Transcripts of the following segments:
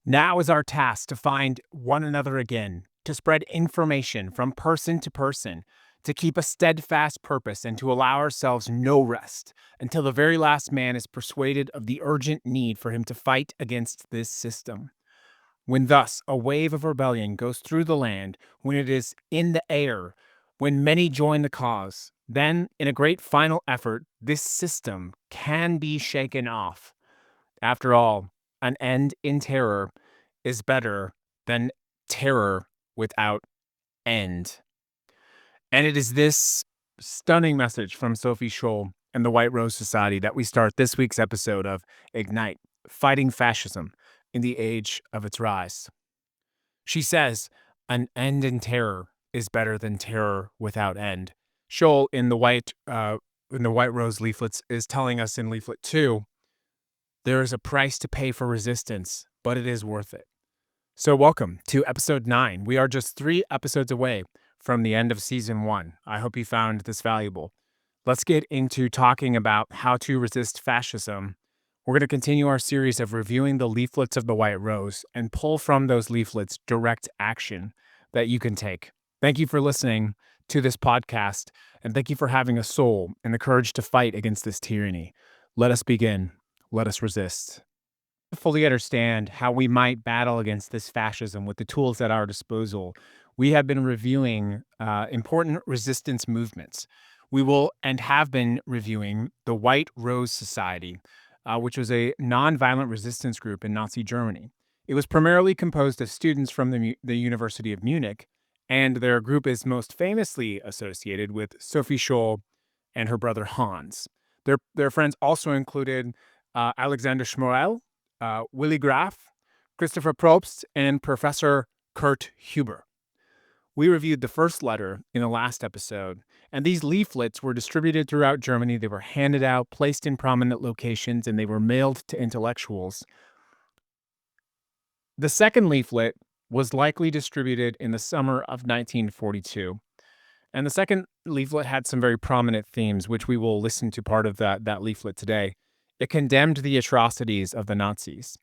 Now is our task to find one another again, to spread information from person to person, to keep a steadfast purpose, and to allow ourselves no rest until the very last man is persuaded of the urgent need for him to fight against this system. When thus a wave of rebellion goes through the land, when it is in the air, when many join the cause, then, in a great final effort, this system can be shaken off. After all, an end in terror is better than terror without end. And it is this stunning message from Sophie Scholl and the White Rose Society that we start this week's episode of Ignite, Fighting Fascism in the Age of Its Rise. She says, an end in terror is better than terror without end. Scholl in the White Rose leaflets is telling us in leaflet 2, there is a price to pay for resistance, but it is worth it. So welcome to episode 9. We are just 3 episodes away from the end of season 1. I hope you found this valuable. Let's get into talking about how to resist fascism. We're going to continue our series of reviewing the leaflets of the White Rose and pull from those leaflets direct action that you can take. Thank you for listening to this podcast, and thank you for having a soul and the courage to fight against this tyranny. Let us begin. Let us resist. To fully understand how we might battle against this fascism with the tools at our disposal, we have been reviewing important resistance movements. We will and have been reviewing the White Rose Society, which was a nonviolent resistance group in Nazi Germany. It was primarily composed of students from the University of Munich, and their group is most famously associated with Sophie Scholl and her brother Hans. Their friends also included Alexander Schmorell, Willy Graf, Christopher Probst, and Professor Kurt Huber. We reviewed the first letter in the last episode, and these leaflets were distributed throughout Germany. They were handed out, placed in prominent locations, and they were mailed to intellectuals. The second leaflet was likely distributed in the summer of 1942. And the second leaflet had some very prominent themes, which we will listen to part of that leaflet today. It condemned the atrocities of the Nazis.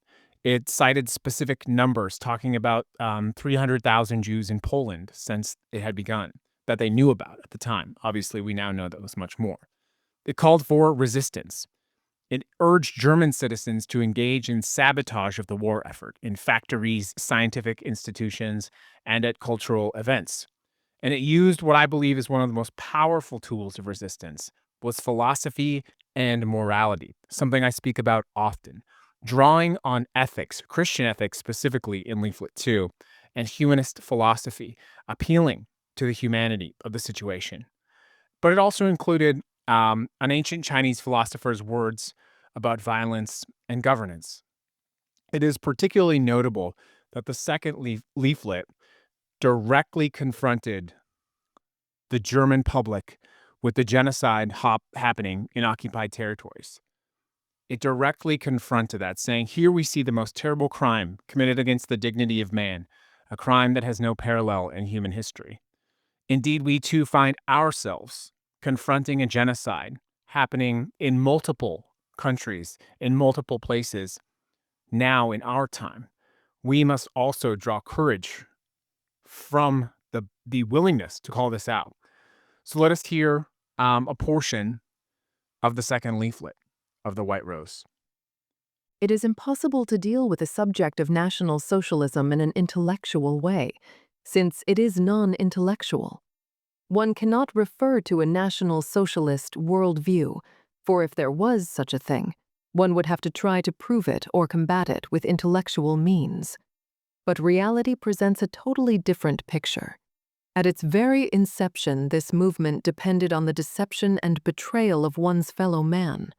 It cited specific numbers, talking about 300,000 Jews in Poland since it had begun, that they knew about at the time. Obviously, we now know that was much more. It called for resistance. It urged German citizens to engage in sabotage of the war effort in factories, scientific institutions, and at cultural events. And it used what I believe is one of the most powerful tools of resistance, was philosophy and morality, something I speak about often, drawing on ethics, Christian ethics specifically in leaflet 2, and humanist philosophy, appealing to the humanity of the situation. But it also included an ancient Chinese philosopher's words about violence and governance. It is particularly notable that the second leaflet directly confronted the German public with the genocide happening in occupied territories. It directly confronted that, saying, here we see the most terrible crime committed against the dignity of man, a crime that has no parallel in human history. Indeed, we too find ourselves confronting a genocide happening in multiple countries, in multiple places, now in our time. We must also draw courage from the willingness to call this out. So let us hear a portion of the second leaflet of the White Rose. It is impossible to deal with the subject of National Socialism in an intellectual way, since it is non-intellectual. One cannot refer to a National Socialist worldview, for if there was such a thing, one would have to try to prove it or combat it with intellectual means. But reality presents a totally different picture. At its very inception, this movement depended on the deception and betrayal of one's fellow man.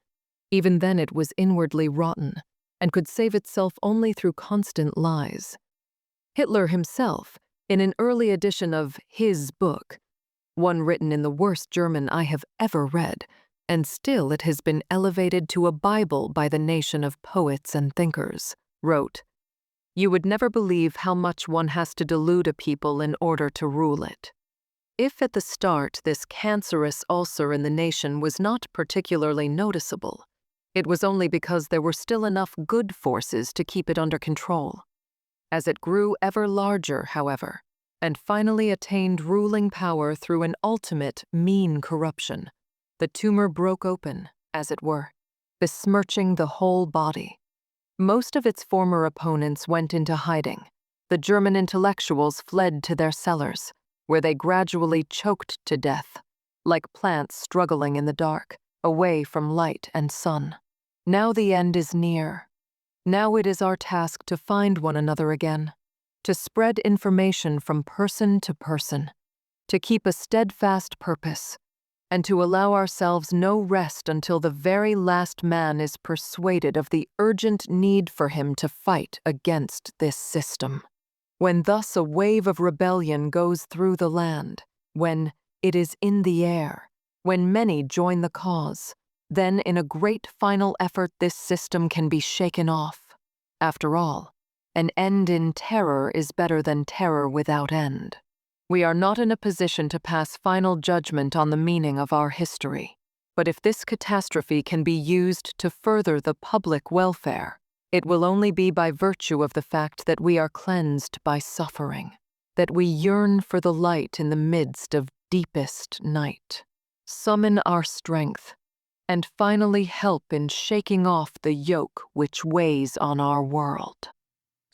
Even then it was inwardly rotten, and could save itself only through constant lies. Hitler himself, in an early edition of his book, one written in the worst German I have ever read, and still it has been elevated to a Bible by the nation of poets and thinkers, wrote, "You would never believe how much one has to delude a people in order to rule it." If at the start this cancerous ulcer in the nation was not particularly noticeable, it was only because there were still enough good forces to keep it under control. As it grew ever larger, however, and finally attained ruling power through an ultimate mean corruption, the tumor broke open, as it were, besmirching the whole body. Most of its former opponents went into hiding. The German intellectuals fled to their cellars, where they gradually choked to death, like plants struggling in the dark, away from light and sun. Now the end is near. Now it is our task to find one another again, to spread information from person to person, to keep a steadfast purpose, and to allow ourselves no rest until the very last man is persuaded of the urgent need for him to fight against this system. When thus a wave of rebellion goes through the land, when it is in the air, when many join the cause, then in a great final effort this system can be shaken off. After all, an end in terror is better than terror without end. We are not in a position to pass final judgment on the meaning of our history. But if this catastrophe can be used to further the public welfare, it will only be by virtue of the fact that we are cleansed by suffering, that we yearn for the light in the midst of deepest night, summon our strength, and finally help in shaking off the yoke which weighs on our world.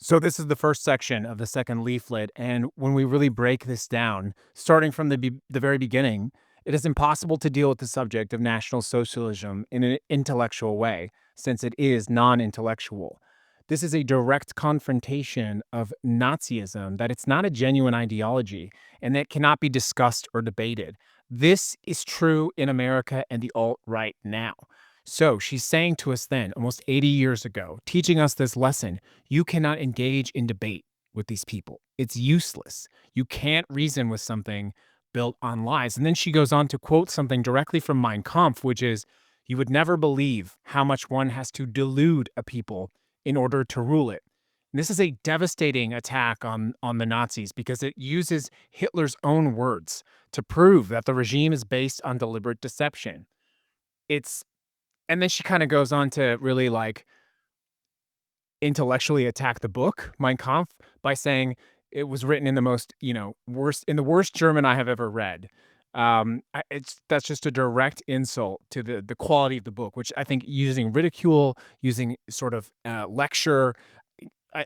So this is the first section of the second leaflet, and when we really break this down, starting from the very beginning, it is impossible to deal with the subject of National Socialism in an intellectual way, since it is non-intellectual. This is a direct confrontation of Nazism, that it's not a genuine ideology, and that cannot be discussed or debated. This is true in America and the alt-right now. So she's saying to us then, almost 80 years ago, teaching us this lesson: you cannot engage in debate with these people. It's useless. You can't reason with something built on lies. And then she goes on to quote something directly from Mein Kampf, which is, you would never believe how much one has to delude a people in order to rule it. And this is a devastating attack on the Nazis, because it uses Hitler's own words to prove that the regime is based on deliberate deception. It's And then she kind of goes on to really like intellectually attack the book, Mein Kampf, by saying it was written in the most, in the worst German I have ever read. That's just a direct insult to the quality of the book, which I think, using ridicule, using sort of lecture,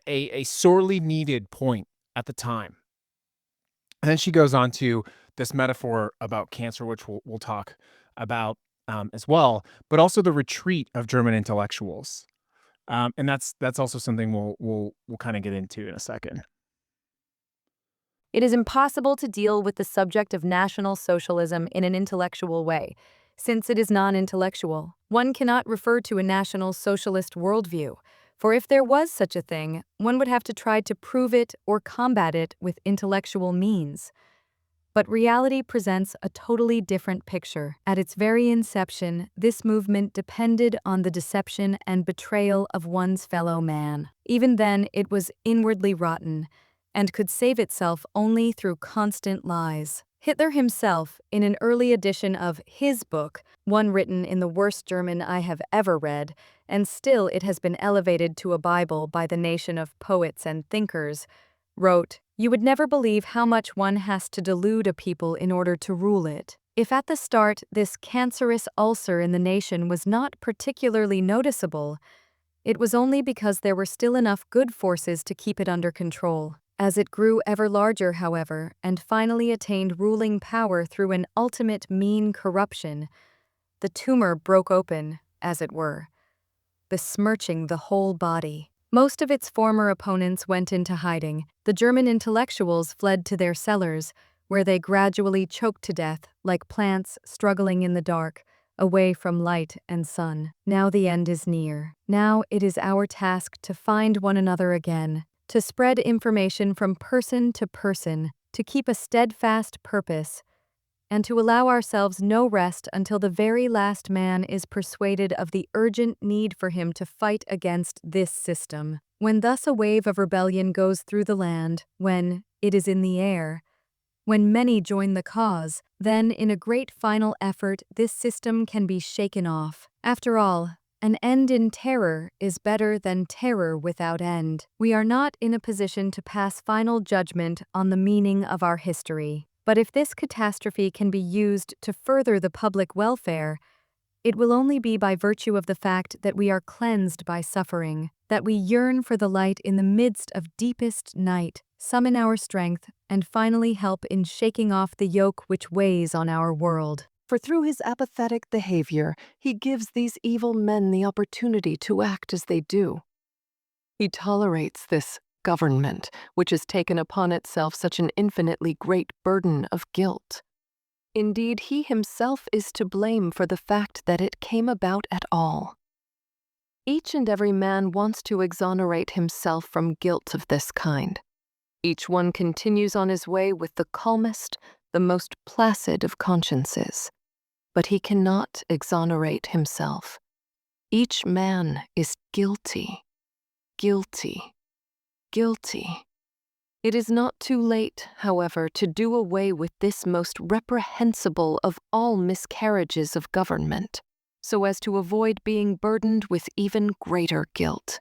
a sorely needed point at the time. And then she goes on to this metaphor about cancer, which we'll talk about as well, but also the retreat of German intellectuals. And that's also something we'll kind of get into in a second. It is impossible to deal with the subject of National Socialism in an intellectual way, since it is non-intellectual. One cannot refer to a National Socialist worldview, for if there was such a thing, one would have to try to prove it or combat it with intellectual means. But reality presents a totally different picture. At its very inception, this movement depended on the deception and betrayal of one's fellow man. Even then, it was inwardly rotten, and could save itself only through constant lies. Hitler himself, in an early edition of his book, one written in the worst German I have ever read, and still it has been elevated to a Bible by the nation of poets and thinkers, wrote, "You would never believe how much one has to delude a people in order to rule it." If at the start this cancerous ulcer in the nation was not particularly noticeable, it was only because there were still enough good forces to keep it under control. As it grew ever larger, however, and finally attained ruling power through an ultimate mean corruption, the tumor broke open, as it were, besmirching the whole body. Most of its former opponents went into hiding. The German intellectuals fled to their cellars, where they gradually choked to death, like plants struggling in the dark, away from light and sun. Now the end is near. Now it is our task to find one another again, to spread information from person to person, to keep a steadfast purpose, and to allow ourselves no rest until the very last man is persuaded of the urgent need for him to fight against this system. When thus a wave of rebellion goes through the land, when it is in the air, when many join the cause, then in a great final effort this system can be shaken off. After all, An end in terror is better than terror without end. We are not in a position to pass final judgment on the meaning of our history. But if this catastrophe can be used to further the public welfare, it will only be by virtue of the fact that we are cleansed by suffering, that we yearn for the light in the midst of deepest night, summon our strength, and finally help in shaking off the yoke which weighs on our world. For through his apathetic behavior, he gives these evil men the opportunity to act as they do. He tolerates this government, which has taken upon itself such an infinitely great burden of guilt. Indeed, he himself is to blame for the fact that it came about at all. Each and every man wants to exonerate himself from guilt of this kind. Each one continues on his way with the calmest, the most placid of consciences. But he cannot exonerate himself. Each man is guilty, guilty, guilty. It is not too late, however, to do away with this most reprehensible of all miscarriages of government, so as to avoid being burdened with even greater guilt.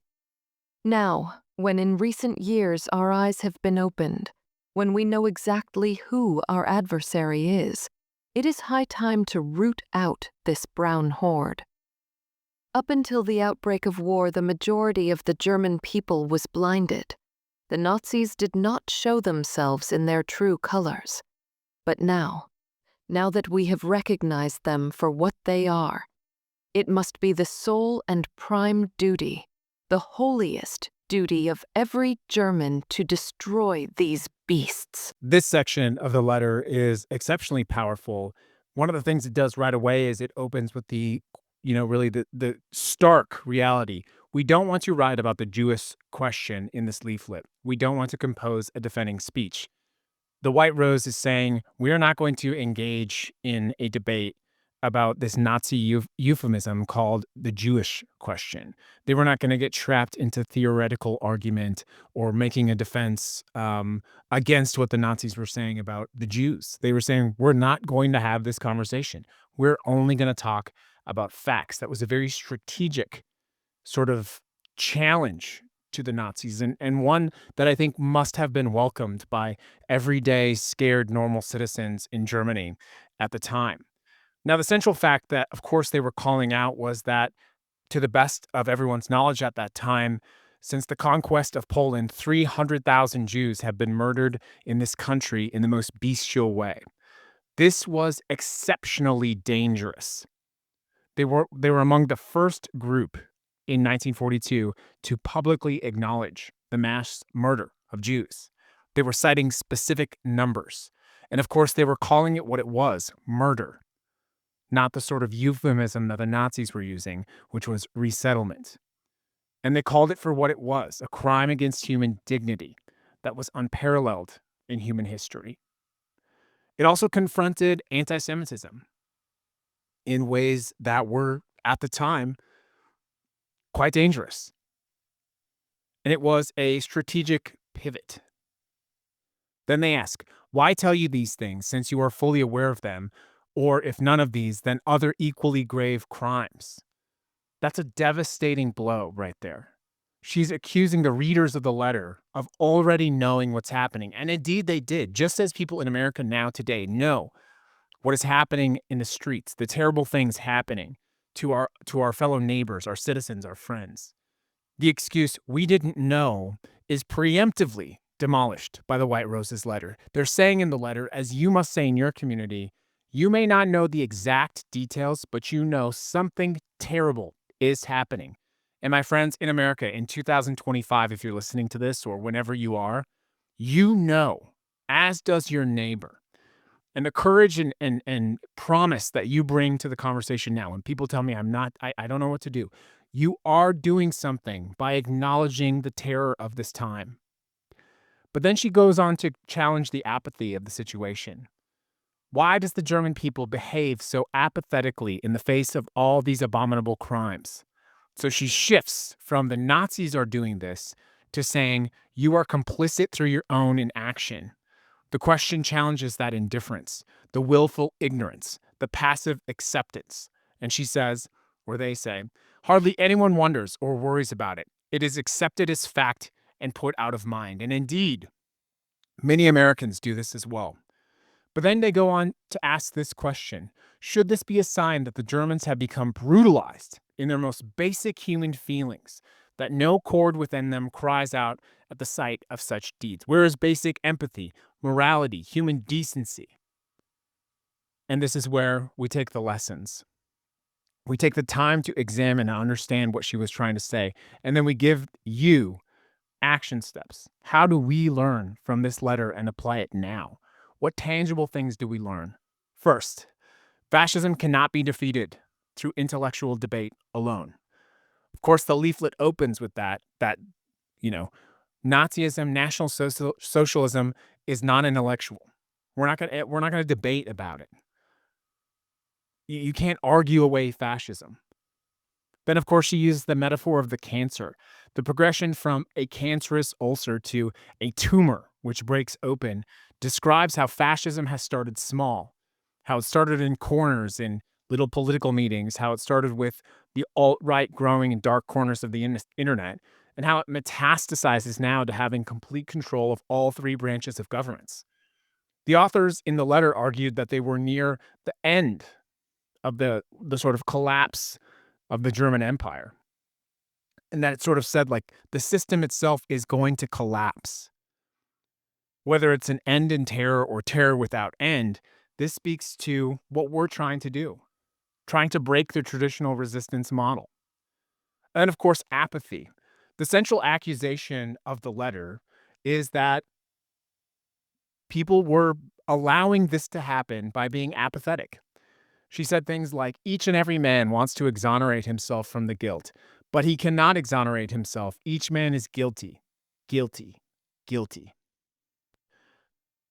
Now, when in recent years our eyes have been opened, when we know exactly who our adversary is, it is high time to root out this brown horde. Up until the outbreak of war, the majority of the German people was blinded. The Nazis did not show themselves in their true colors. But now that we have recognized them for what they are, it must be the sole and prime duty, the holiest duty of every German to destroy these beasts. This section of the letter is exceptionally powerful. One of the things it does right away is it opens with really the stark reality. We don't want to write about the Jewish question in this leaflet. We don't want to compose a defending speech. The White Rose is saying we are not going to engage in a debate about this Nazi euphemism called the Jewish question. They were not going to get trapped into theoretical argument or making a defense against what the Nazis were saying about the Jews. They were saying, we're not going to have this conversation. We're only going to talk about facts. That was a very strategic sort of challenge to the Nazis, and one that I think must have been welcomed by everyday scared normal citizens in Germany at the time. Now, the central fact that, of course, they were calling out was that, to the best of everyone's knowledge at that time, since the conquest of Poland, 300,000 Jews have been murdered in this country in the most bestial way. This was exceptionally dangerous. They were among the first group in 1942 to publicly acknowledge the mass murder of Jews. They were citing specific numbers. And of course, they were calling it what it was, murder, not the sort of euphemism that the Nazis were using, which was resettlement. And they called it for what it was, a crime against human dignity that was unparalleled in human history. It also confronted anti-Semitism in ways that were, at the time, quite dangerous. And it was a strategic pivot. Then they ask, why tell you these things since you are fully aware of them? Or if none of these, then other equally grave crimes. That's a devastating blow right there. She's accusing the readers of the letter of already knowing what's happening. And indeed they did, just as people in America now today know what is happening in the streets, the terrible things happening to our fellow neighbors, our citizens, our friends. The excuse, we didn't know, is preemptively demolished by the White Rose's letter. They're saying in the letter, as you must say in your community, you may not know the exact details, but you know something terrible is happening. And my friends, in America in 2025, if you're listening to this or whenever you are, you know, as does your neighbor. And the courage and promise that you bring to the conversation now, when people tell me I don't know what to do, you are doing something by acknowledging the terror of this time. But then she goes on to challenge the apathy of the situation. Why does the German people behave so apathetically in the face of all these abominable crimes? So she shifts from the Nazis are doing this to saying you are complicit through your own inaction. The question challenges that indifference, the willful ignorance, the passive acceptance. And she says, where they say, hardly anyone wonders or worries about it. It is accepted as fact and put out of mind. And indeed, many Americans do this as well. But then they go on to ask this question: should this be a sign that the Germans have become brutalized in their most basic human feelings, that no chord within them cries out at the sight of such deeds? Where is basic empathy, morality, human decency? And this is where we take the lessons. We take the time to examine and understand what she was trying to say, and then we give you action steps. How do we learn from this letter and apply it now? What tangible things do we learn? First, fascism cannot be defeated through intellectual debate alone. Of course, the leaflet opens with that Nazism, National Socialism is non-intellectual. We're not going to debate about it. You can't argue away fascism. Then, of course, she uses the metaphor of the cancer, the progression from a cancerous ulcer to a tumor, which breaks open, describes how fascism has started small, how it started in corners, in little political meetings, how it started with the alt-right growing in dark corners of the internet, and how it metastasizes now to having complete control of all three branches of governments. The authors in the letter argued that they were near the end of the sort of collapse of the German Empire. And that it sort of said, like, the system itself is going to collapse. Whether it's an end in terror or terror without end, this speaks to what we're trying to do, trying to break the traditional resistance model. And of course, apathy. The central accusation of the letter is that people were allowing this to happen by being apathetic. She said things like, each and every man wants to exonerate himself from the guilt, but he cannot exonerate himself. Each man is guilty, guilty, guilty.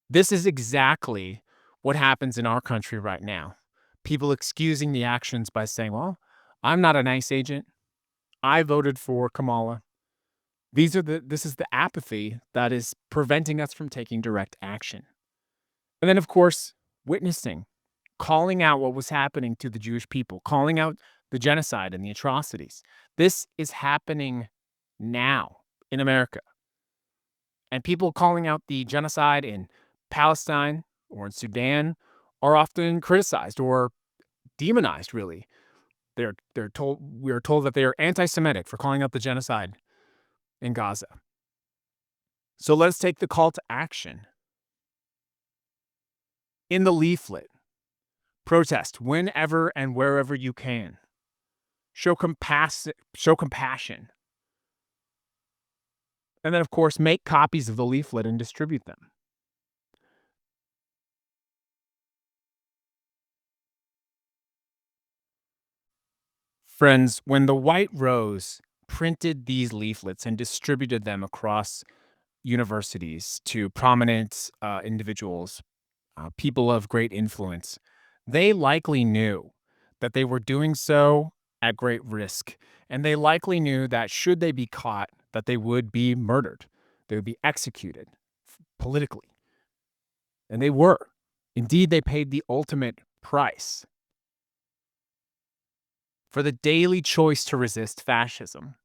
This is exactly what happens in our country right now. People excusing the actions by saying, well, I'm not an ICE agent. I voted for Kamala. This is the apathy that is preventing us from taking direct action. And then, of course, witnessing, calling out what was happening to the Jewish people, calling out the genocide and the atrocities. This is happening now in America. And people calling out the genocide in Palestine or in Sudan are often criticized or demonized, really. We are told that they are anti-Semitic for calling out the genocide in Gaza. So let's take the call to action. In the leaflet, protest whenever and wherever you can. Show compassion. And then, of course, make copies of the leaflet and distribute them. Friends, when the White Rose printed these leaflets and distributed them across universities to prominent individuals, people of great influence, they likely knew that they were doing so at great risk. And they likely knew that should they be caught, that they would be murdered. They would be executed politically. And they were. Indeed, they paid the ultimate price for the daily choice to resist fascism.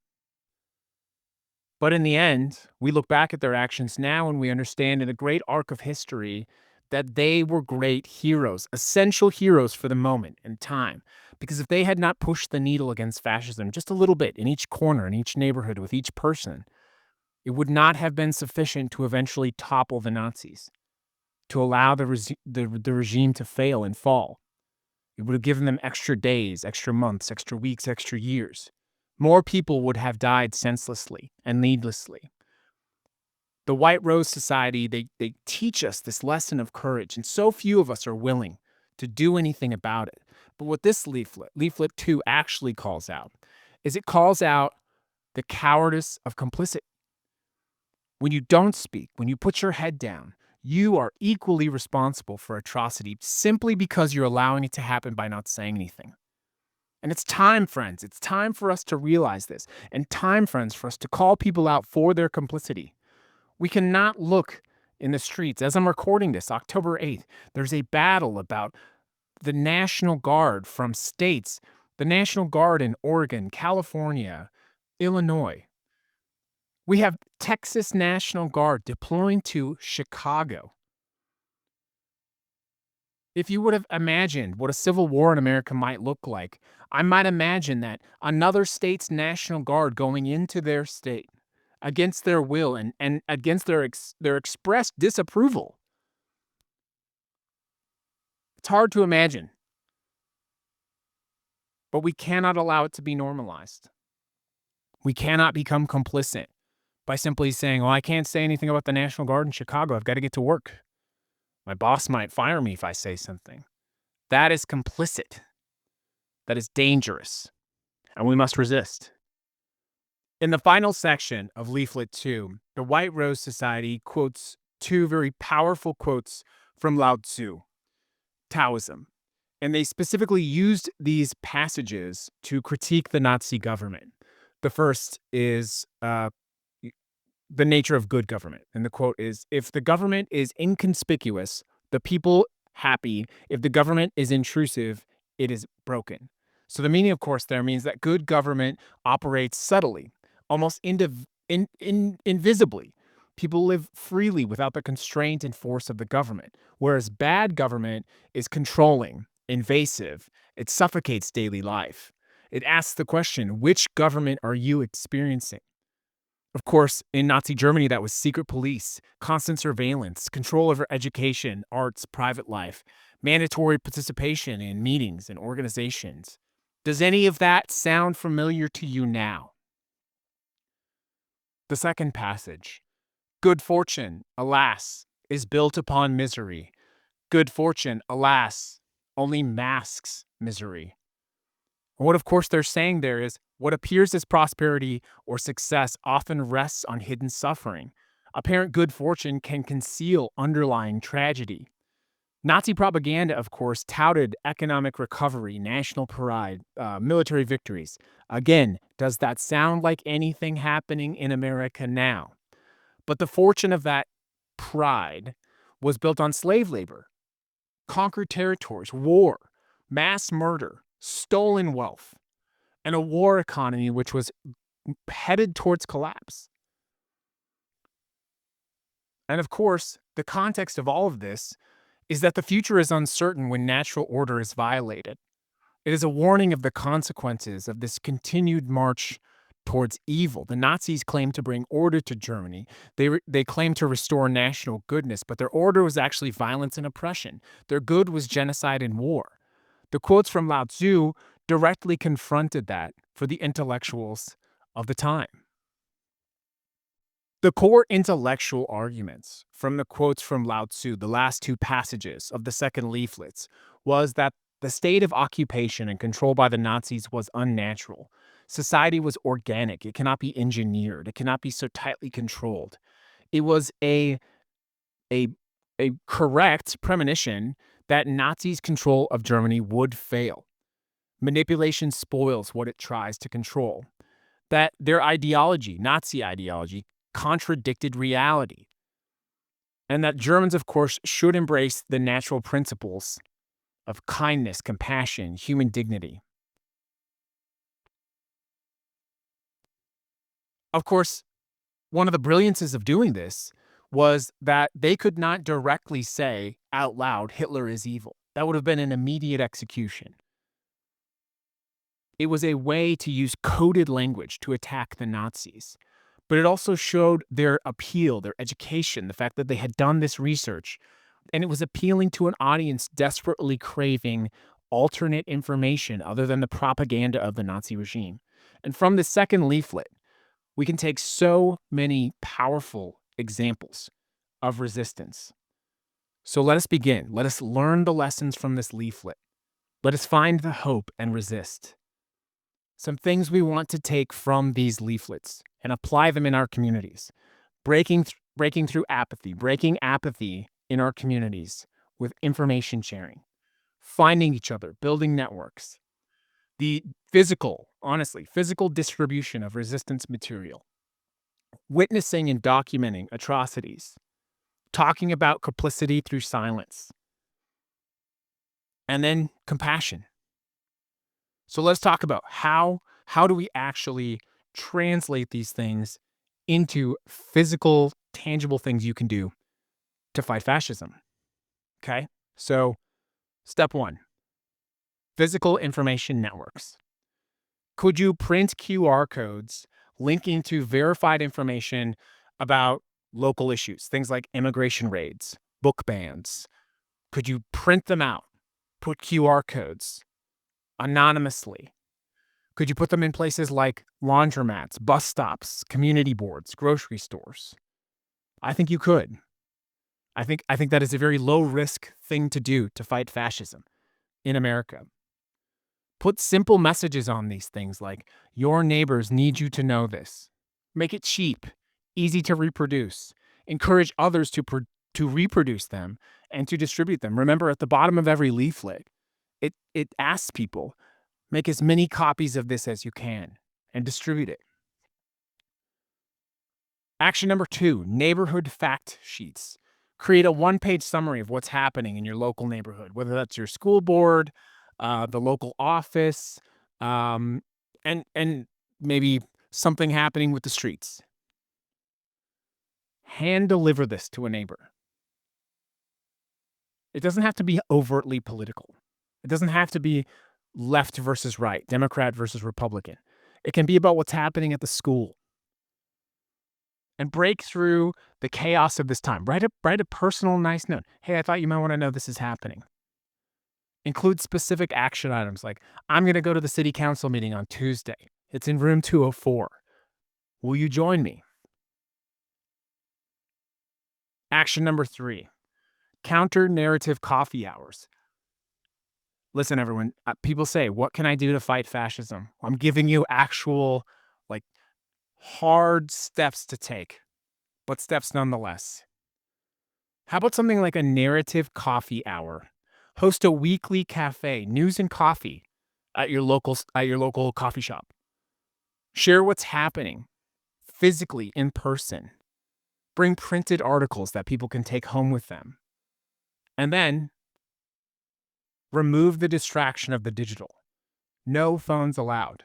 But in the end, we look back at their actions now and we understand in the great arc of history that they were great heroes, essential heroes for the moment and time. Because if they had not pushed the needle against fascism just a little bit in each corner, in each neighborhood, with each person, it would not have been sufficient to eventually topple the Nazis, to allow the regime to fail and fall. It would have given them extra days, extra months, extra weeks, extra years. More people would have died senselessly and needlessly. The White Rose Society, they teach us this lesson of courage, and so few of us are willing to do anything about it. But what this leaflet 2, actually calls out, is it calls out the cowardice of complicity. When you don't speak, when you put your head down, you are equally responsible for atrocity simply because you're allowing it to happen by not saying anything. And it's time, friends. It's time for us to realize this. And time, friends, for us to call people out for their complicity. We cannot look in the streets. As I'm recording this, October 8th, there's a battle about the National Guard from states the National Guard in Oregon, California, Illinois. We have Texas National Guard deploying to Chicago. If you would have imagined what a civil war in America might look like, I might imagine that another state's National Guard going into their state against their will and against their expressed disapproval. It's hard to imagine, but we cannot allow it to be normalized. We cannot become complicit by simply saying, "Oh, I can't say anything about the National Guard in Chicago. I've got to get to work. My boss might fire me if I say something." That is complicit. That is dangerous, and we must resist. In the final section of Leaflet 2, the White Rose Society quotes two very powerful quotes from Lao Tzu, Taoism, and they specifically used these passages to critique the Nazi government. The first is the nature of good government, and the quote is, "If the government is inconspicuous, the people happy. If the government is intrusive, it is broken." So the meaning, of course, there means that good government operates subtly, almost invisibly. People live freely without the constraint and force of the government, whereas bad government is controlling, invasive. It suffocates daily life. It asks the question, which government are you experiencing? Of course, in Nazi Germany, that was secret police, constant surveillance, control over education, arts, private life, mandatory participation in meetings and organizations. Does any of that sound familiar to you now? The second passage. Good fortune, alas, is built upon misery. Good fortune, alas, only masks misery. And what, of course, they're saying there is what appears as prosperity or success often rests on hidden suffering. Apparent good fortune can conceal underlying tragedy. Nazi propaganda, of course, touted economic recovery, national pride, military victories. Again, does that sound like anything happening in America now? But the fortune of that pride was built on slave labor, conquered territories, war, mass murder, stolen wealth, and a war economy which was headed towards collapse. And of course, the context of all of this is that the future is uncertain when natural order is violated. It is a warning of the consequences of this continued march towards evil. The Nazis claimed to bring order to Germany. They claimed to restore national goodness, but their order was actually violence and oppression. Their good was genocide and war. The quotes from Lao Tzu directly confronted that for the intellectuals of the time. The core intellectual arguments from the quotes from Lao Tzu, the last two passages of the second leaflets, was that the state of occupation and control by the Nazis was unnatural. Society was organic. It cannot be engineered. It cannot be so tightly controlled. It was a correct premonition that Nazis' control of Germany would fail. Manipulation spoils what it tries to control. That their ideology, Nazi ideology, contradicted reality. And that Germans, of course, should embrace the natural principles of kindness, compassion, human dignity. Of course, one of the brilliances of doing this was that they could not directly say out loud, Hitler is evil. That would have been an immediate execution. It was a way to use coded language to attack the Nazis. But it also showed their appeal, their education, the fact that they had done this research. And it was appealing to an audience desperately craving alternate information other than the propaganda of the Nazi regime. And from the second leaflet, we can take so many powerful examples of resistance. So let us begin. Let us learn the lessons from this leaflet. Let us find the hope and resist. Some things we want to take from these leaflets and apply them in our communities. Breaking through apathy, breaking apathy in our communities with information sharing, finding each other, building networks. The physical distribution of resistance material, witnessing and documenting atrocities, talking about complicity through silence, and then compassion. So let's talk about how do we actually translate these things into physical, tangible things you can do to fight fascism. Okay? So, step 1, physical information networks. Could you print QR codes linking to verified information about local issues, things like immigration raids, book bans? Could you print them out, put QR codes anonymously? Could you put them in places like laundromats, bus stops, community boards, grocery stores? I think you could. I think that is a very low risk thing to do to fight fascism in America. Put simple messages on these things like, your neighbors need you to know this. Make it cheap, easy to reproduce. Encourage others to reproduce them and to distribute them. Remember, at the bottom of every leaflet, it asks people, make as many copies of this as you can and distribute it. Action number 2, neighborhood fact sheets. Create a one-page summary of what's happening in your local neighborhood, whether that's your school board, the local office, and maybe something happening with the streets. Hand deliver this to a neighbor. It doesn't have to be overtly political. It doesn't have to be left versus right, Democrat versus Republican. It can be about what's happening at the school. And break through the chaos of this time. Write a personal, nice note. Hey, I thought you might want to know this is happening. Include specific action items like, I'm going to go to the city council meeting on Tuesday. It's in room 204. Will you join me? Action number 3, counter-narrative coffee hours. Listen, everyone, people say, what can I do to fight fascism? I'm giving you actual, like, hard steps to take, but steps nonetheless. How about something like a narrative coffee hour? Host a weekly cafe, news and coffee, at your local coffee shop. Share what's happening physically in person. Bring printed articles that people can take home with them. And then remove the distraction of the digital. No phones allowed.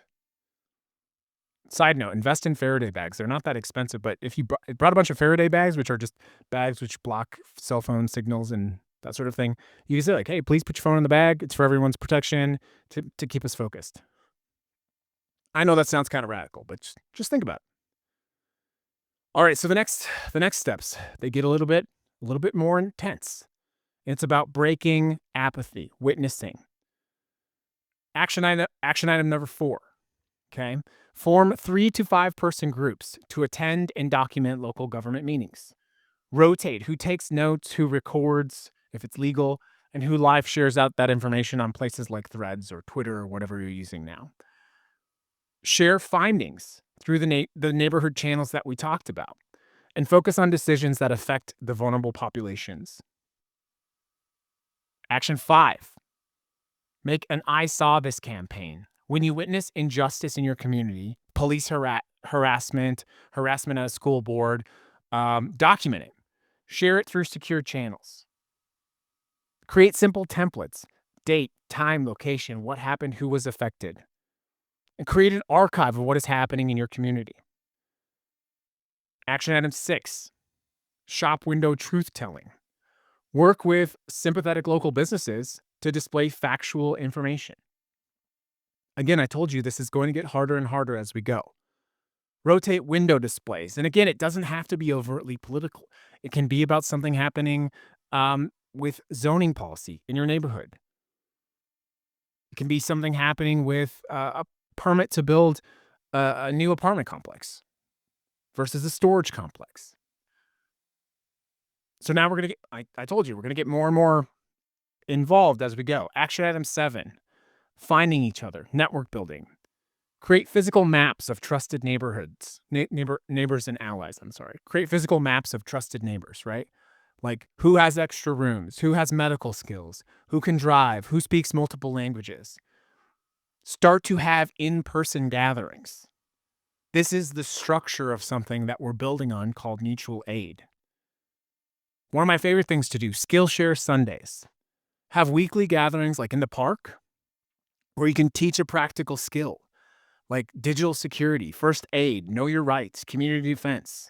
Side note, invest in Faraday bags. They're not that expensive, but if you brought a bunch of Faraday bags, which are just bags which block cell phone signals and that sort of thing, you can say like, hey, please put your phone in the bag. It's for everyone's protection to keep us focused. I know that sounds kind of radical, but just think about it. All right, so the next steps, they get a little bit more intense. It's about breaking apathy, witnessing. Action item number 4. Okay. Form 3 to 5 person groups to attend and document local government meetings. Rotate who takes notes, who records, if it's legal, and who live shares out that information on places like Threads or Twitter or whatever you're using now. Share findings through the neighborhood channels that we talked about, and focus on decisions that affect the vulnerable populations. Action 5. Make an I Saw This campaign. When you witness injustice in your community, police harassment at a school board, document it. Share it through secure channels. Create simple templates, date, time, location, what happened, who was affected. And create an archive of what is happening in your community. Action item 6, shop window truth telling. Work with sympathetic local businesses to display factual information. Again, I told you this is going to get harder and harder as we go. Rotate window displays. And again, it doesn't have to be overtly political. It can be about something happening with zoning policy in your neighborhood. It can be something happening with a permit to build a new apartment complex versus a storage complex. So now we're going to get, I told you, we're going to get more and more involved as we go. Action item 7, finding each other, network building. Create physical maps of trusted neighborhoods, neighbors and allies, Create physical maps of trusted neighbors, right? Like who has extra rooms, who has medical skills, who can drive, who speaks multiple languages. Start to have in-person gatherings. This is the structure of something that we're building on called mutual aid. One of my favorite things to do, Skillshare Sundays. Have weekly gatherings like in the park Or you can teach a practical skill like digital security, first aid, know your rights, community defense.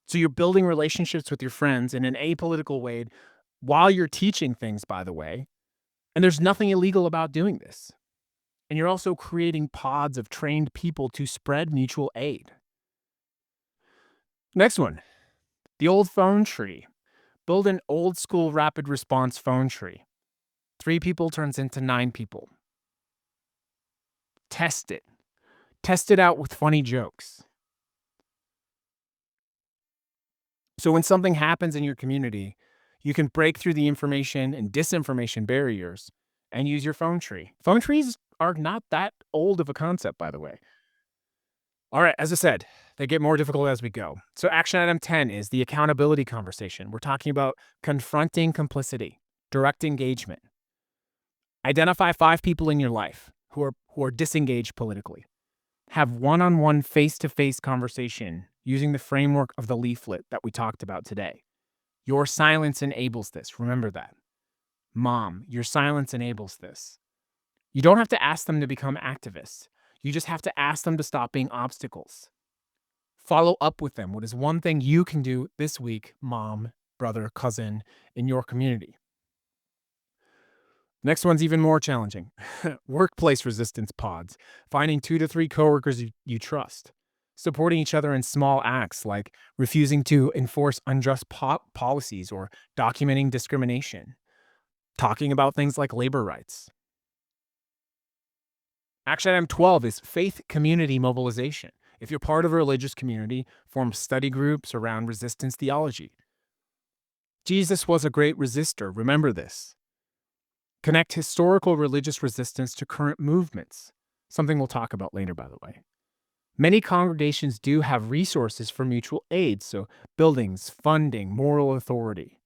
So you're building relationships with your friends in an apolitical way while you're teaching things, by the way. And there's nothing illegal about doing this. And you're also creating pods of trained people to spread mutual aid. Next one, the old phone tree. Build an old school rapid response phone tree. 3 people turns into 9 people. Test it. Test it out with funny jokes. So when something happens in your community, you can break through the information and disinformation barriers and use your phone tree. Phone trees are not that old of a concept, by the way. All right, as I said, they get more difficult as we go. So action item 10 is the accountability conversation. We're talking about confronting complicity, direct engagement. Identify 5 people in your life who are disengaged politically. Have one-on-one face-to-face conversation using the framework of the leaflet that we talked about today. Your silence enables this. Remember that. Mom, your silence enables this. You don't have to ask them to become activists. You just have to ask them to stop being obstacles. Follow up with them. What is one thing you can do this week, mom, brother, cousin, in your community? Next one's even more challenging. Workplace resistance pods. Finding 2 to 3 coworkers you trust. Supporting each other in small acts like refusing to enforce unjust policies or documenting discrimination. Talking about things like labor rights. Action item 12 is faith community mobilization. If you're part of a religious community, form study groups around resistance theology. Jesus was a great resistor. Remember this. Connect historical religious resistance to current movements, something we'll talk about later, by the way. Many congregations do have resources for mutual aid, so buildings, funding, moral authority.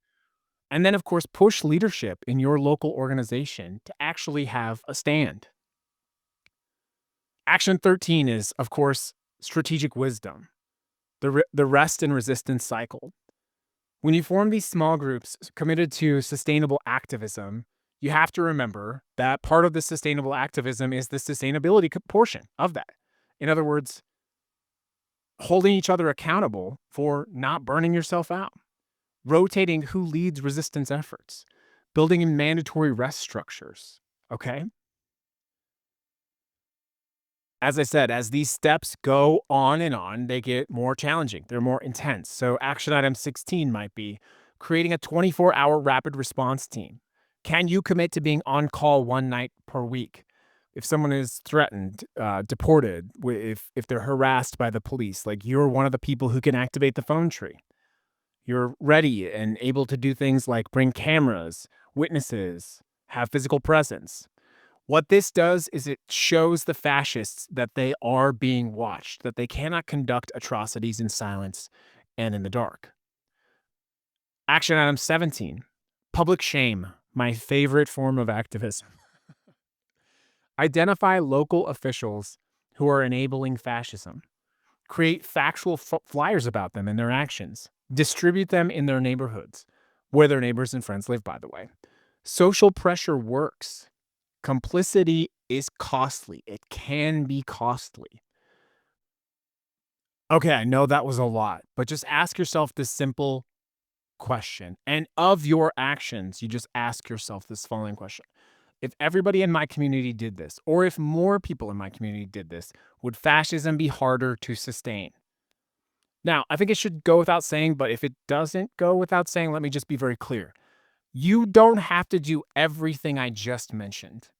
And then, of course, push leadership in your local organization to actually have a stand. Action 13 is, of course, strategic wisdom, the rest and resistance cycle. When you form these small groups committed to sustainable activism, you have to remember that part of the sustainable activism is the sustainability portion of that. In other words, holding each other accountable for not burning yourself out, rotating who leads resistance efforts, building in mandatory rest structures, okay? As I said, as these steps go on, they get more challenging. They're more intense. So action item 16 might be creating a 24-hour rapid response team. Can you commit to being on call one night per week? If someone is threatened, deported, if they're harassed by the police, like you're one of the people who can activate the phone tree. You're ready and able to do things like bring cameras, witnesses, have physical presence. What this does is it shows the fascists that they are being watched, that they cannot conduct atrocities in silence and in the dark. Action item 17, public shame, my favorite form of activism. Identify local officials who are enabling fascism. Create factual flyers about them and their actions. Distribute them in their neighborhoods, where their neighbors and friends live, by the way. Social pressure works. Complicity is costly. It can be costly. Okay, I know that was a lot, but just ask yourself this simple question. And of your actions, you just ask yourself this following question. If everybody in my community did this, or if more people in my community did this, would fascism be harder to sustain? Now, I think it should go without saying, but if it doesn't go without saying, let me just be very clear. You don't have to do everything I just mentioned.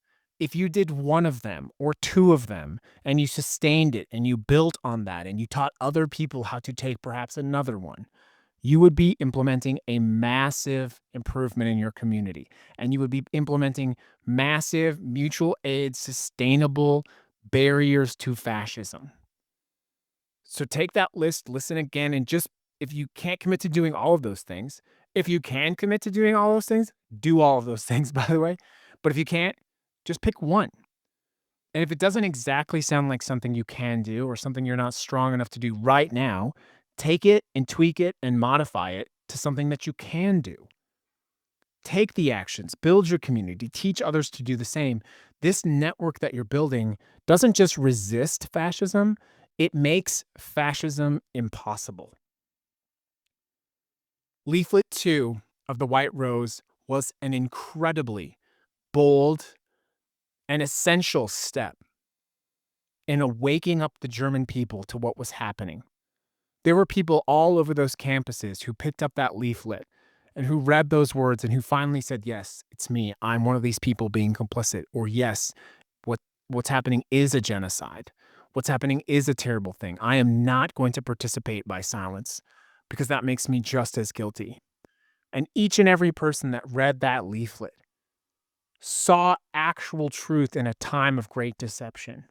If you did one of them or 2 of them and you sustained it and you built on that and you taught other people how to take perhaps another one, you would be implementing a massive improvement in your community. And you would be implementing massive mutual aid, sustainable barriers to fascism. So take that list, listen again, and just if you can't commit to doing all of those things, if you can commit to doing all those things, do all of those things, by the way. But if you can't, just pick one. And if it doesn't exactly sound like something you can do or something you're not strong enough to do right now, take it and tweak it and modify it to something that you can do. Take the actions, build your community, teach others to do the same. This network that you're building doesn't just resist fascism, it makes fascism impossible. Leaflet 2 of The White Rose was an incredibly bold and essential step in waking up the German people to what was happening. There were people all over those campuses who picked up that leaflet and who read those words and who finally said, yes, it's me. I'm one of these people being complicit. Or yes, what's happening is a genocide. What's happening is a terrible thing. I am not going to participate by silence because that makes me just as guilty. And each and every person that read that leaflet saw actual truth in a time of great deception.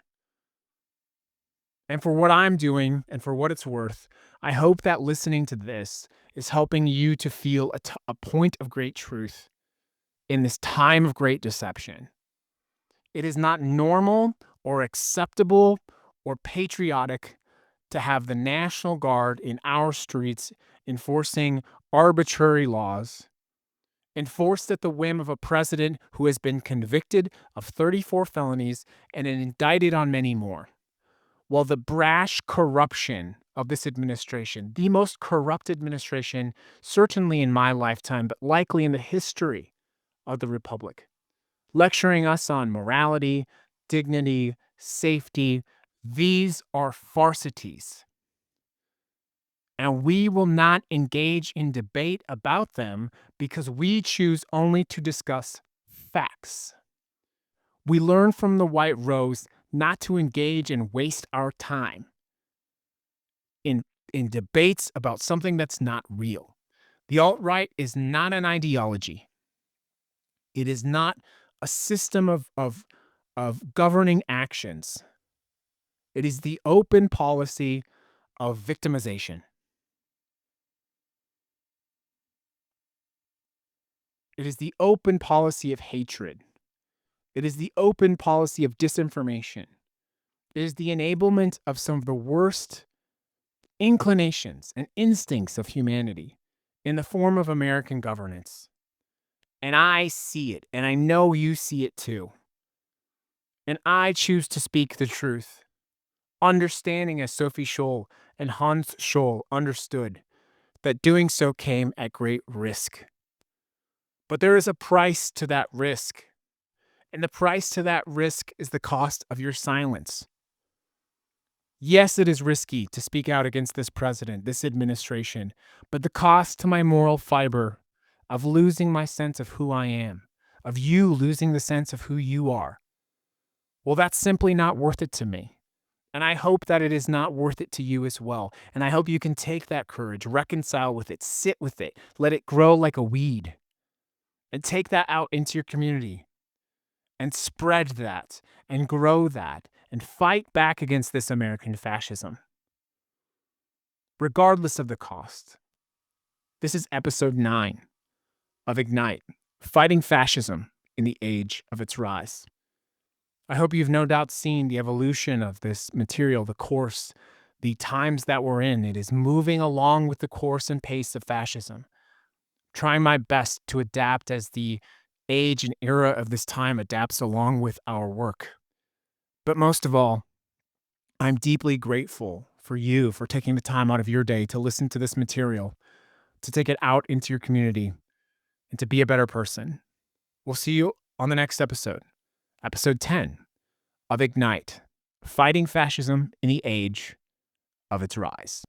And for what I'm doing and for what it's worth, I hope that listening to this is helping you to feel a point of great truth in this time of great deception. It is not normal or acceptable or patriotic to have the National Guard in our streets enforcing arbitrary laws, enforced at the whim of a president who has been convicted of 34 felonies and indicted on many more. While the brash corruption of this administration, the most corrupt administration, certainly in my lifetime, but likely in the history of the Republic, lecturing us on morality, dignity, safety, these are farcities. And we will not engage in debate about them because we choose only to discuss facts. We learn from the White Rose not to engage and waste our time in debates about something that's not real. The alt-right is not an ideology. It is not a system of governing actions. It is the open policy of victimization. It is the open policy of hatred. It is the open policy of disinformation. It is the enablement of some of the worst inclinations and instincts of humanity in the form of American governance. And I see it, and I know you see it too. And I choose to speak the truth, understanding as Sophie Scholl and Hans Scholl understood that doing so came at great risk. But there is a price to that risk, and the price to that risk is the cost of your silence. Yes, it is risky to speak out against this president, this administration, but the cost to my moral fiber of losing my sense of who I am, of you losing the sense of who you are, well, that's simply not worth it to me. And I hope that it is not worth it to you as well. And I hope you can take that courage, reconcile with it, sit with it, let it grow like a weed, and take that out into your community and spread that and grow that and fight back against this American fascism, regardless of the cost. This is episode 9 of Ignite, Fighting Fascism in the Age of Its Rise. I hope you've no doubt seen the evolution of this material, the course, the times that we're in. It is moving along with the course and pace of fascism. Trying my best to adapt as the age and era of this time adapts along with our work. But most of all, I'm deeply grateful for you for taking the time out of your day to listen to this material, to take it out into your community, and to be a better person. We'll see you on the next episode, episode 10 of Ignite, Fighting Fascism in the Age of Its Rise.